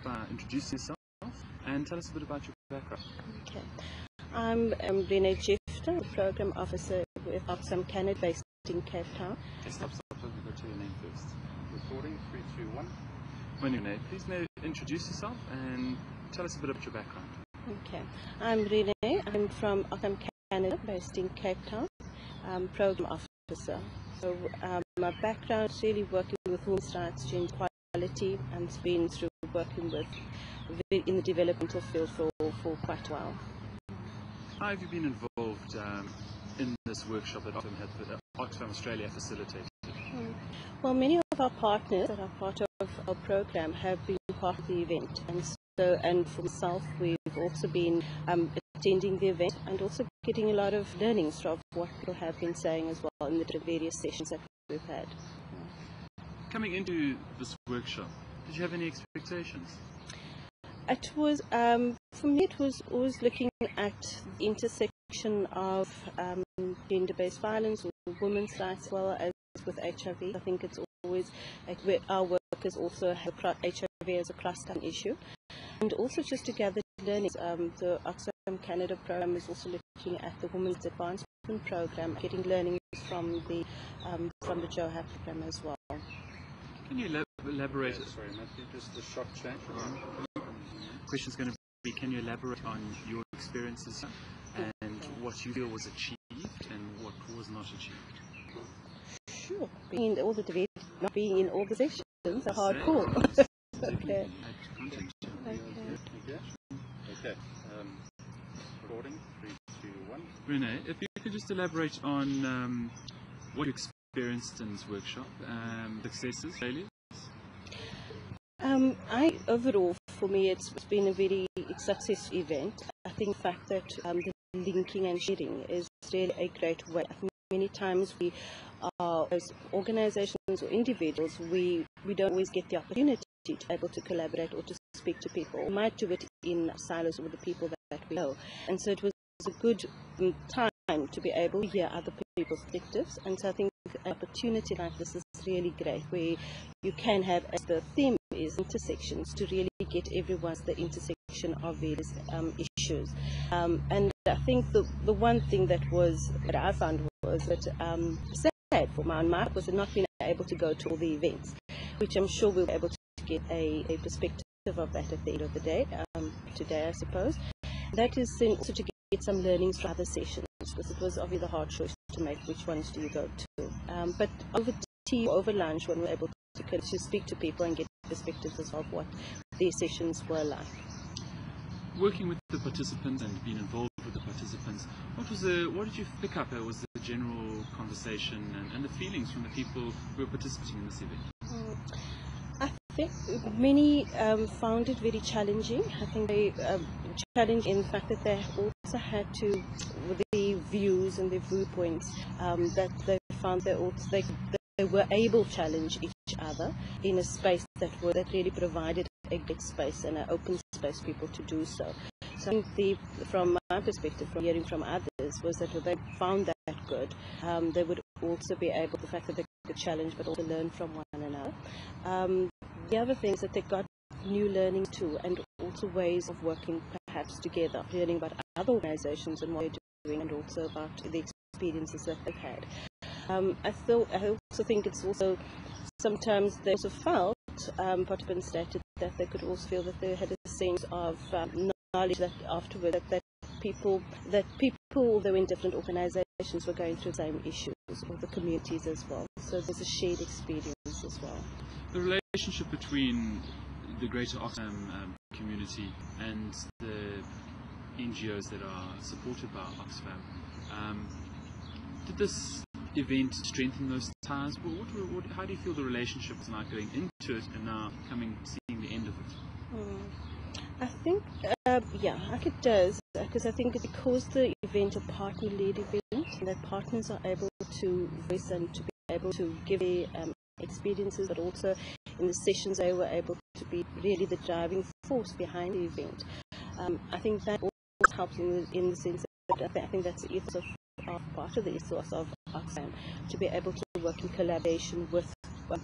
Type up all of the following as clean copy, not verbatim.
by introducing yourself and tell us a bit about your background. Okay. I'm Renee, Jafta, Program Officer with Oxfam Canada, based in Cape Town. Okay, stop. Go to your name first. Recording, 3, 2, 1. Renee, please introduce yourself and tell us a bit about your background. Okay. I'm Renee. I'm from Oxfam Canada, based in Cape Town. Program Officer. So my background is really working with women's rights, gender equality, and it's been through working with in the developmental field for quite a while. How have you been involved in this workshop that Oxfam Australia facilitated? Well, many of our partners that are part of our program have been part of the event, and for myself, we've also been attending the event and also getting a lot of learnings from what people have been saying as well in the various sessions that we've had. Coming into this workshop, did you have any expectations? It was, for me, it was always looking at the intersection of gender-based violence or women's rights as well as with HIV. I think it's always like where our workers also have HIV as a cross-cutting issue. And also just to gather learnings, the Oxfam Canada program is also looking at the Women's Advancement Program, getting learnings from the Jafta program as well. Can you elaborate? Sorry, Matthew, just the shock change. Question's going to be, can you elaborate on your experiences and what you feel was achieved and what was not achieved? Sure. Being in all the debates, not being in all the sessions, are hardcore. Okay. Okay. Recording, 3, 2, 1. Renee, if you could just elaborate on what you experienced in this workshop, successes, failures. Overall, for me, it's been a very successful event. I think the fact that the linking and sharing is really a great way. I think many times we are, as organizations or individuals, we don't always get the opportunity to be able to collaborate or to speak to people. We might do it in silos with the people that we know. And so it was a good time to be able to hear other people's perspectives. And so I think an opportunity like this is really great, where you can have, as the theme is, intersections, to really get everyone's the intersection of various issues. And I think the one thing that I found was that sad for my part was not being able to go to all the events, which I'm sure we'll be able to get a perspective of that at the end of the day, today I suppose. That is then also to get some learnings from other sessions, because it was obviously the hard choice to make which ones do you go to. But over tea, over lunch, when we were able to speak to people and get perspectives as well of what their sessions were like. Working with the participants and being involved with the participants, what did you pick up? Was the general conversation and the feelings from the people who were participating in this event? I think many found it very challenging. I think they challenged in the fact that they also had to, with the views and the viewpoints, that they found they were able to challenge each other in a space that really provided a good space and an open space for people to do so. So I think from my perspective, from hearing from others, was that they found that good. They would also be able, the fact that they could challenge but also learn from one another. The other thing is that they got new learning too, and also ways of working perhaps together, learning about other organizations and what they're doing, and also about the experiences that they've had. I also think it's also sometimes they also felt, participants stated that they could also feel that they had a sense of knowledge that afterward that people, although in different organizations, were going through the same issues, or the communities as well. So there's a shared experience as well. The relationship between the greater Oxfam community and the NGOs that are supported by Oxfam, did this event strengthen those ties? How do you feel the relationship is now going into it and now seeing the end of it? I think, I think it does, because I think because the event is a partner-led event, and that partners are able to voice and to be able to give their experiences, but also in the sessions they were able to be really the driving force behind the event. I think that also helps in the sense that I think that's the ethos of part of the ethos of Oxfam, to be able to work in collaboration with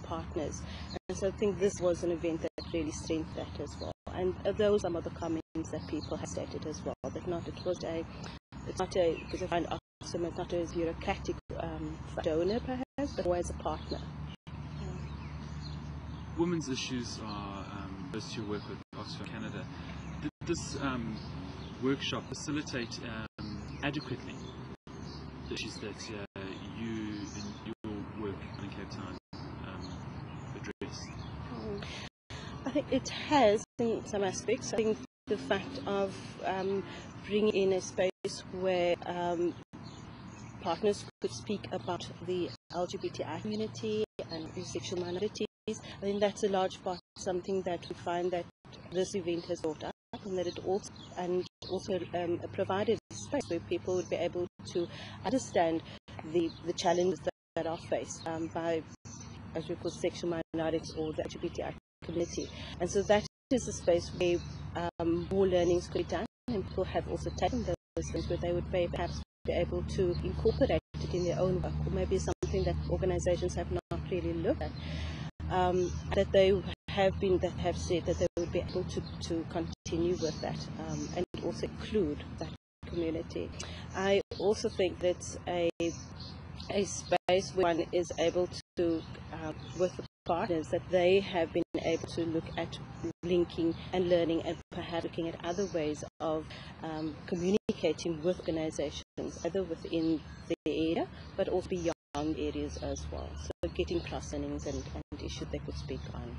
partners. And so I think this was an event that really strengthened that as well. And those are some of the comments that people have stated as well. That it's not a, because I find Oxfam is not a bureaucratic donor perhaps, but always a partner. Women's issues are close to your work with Oxfam Canada. Did this workshop facilitate adequately the issues that you in your work in Cape Town address? I think it has in some aspects. I think the fact of bringing in a space where partners could speak about the LGBTI community and sexual minorities, I think that's a large part, something that we find that this event has brought up, and that it also provided a space where people would be able to understand the challenges that are faced by, as we call, sexual minorities or the LGBTI community. And so that is a space where more learnings could be done, and people have also taken those things where they would perhaps be able to incorporate it in their own work, or maybe something that organizations have not really looked at. That they have said that they would be able to continue with that and also include that community. I also think that it's a space where one is able to, with the partners, that they have been able to look at linking and learning and perhaps looking at other ways of communicating with organizations, either within the area but also beyond areas as well. So getting cross-learnings and issues they could speak on.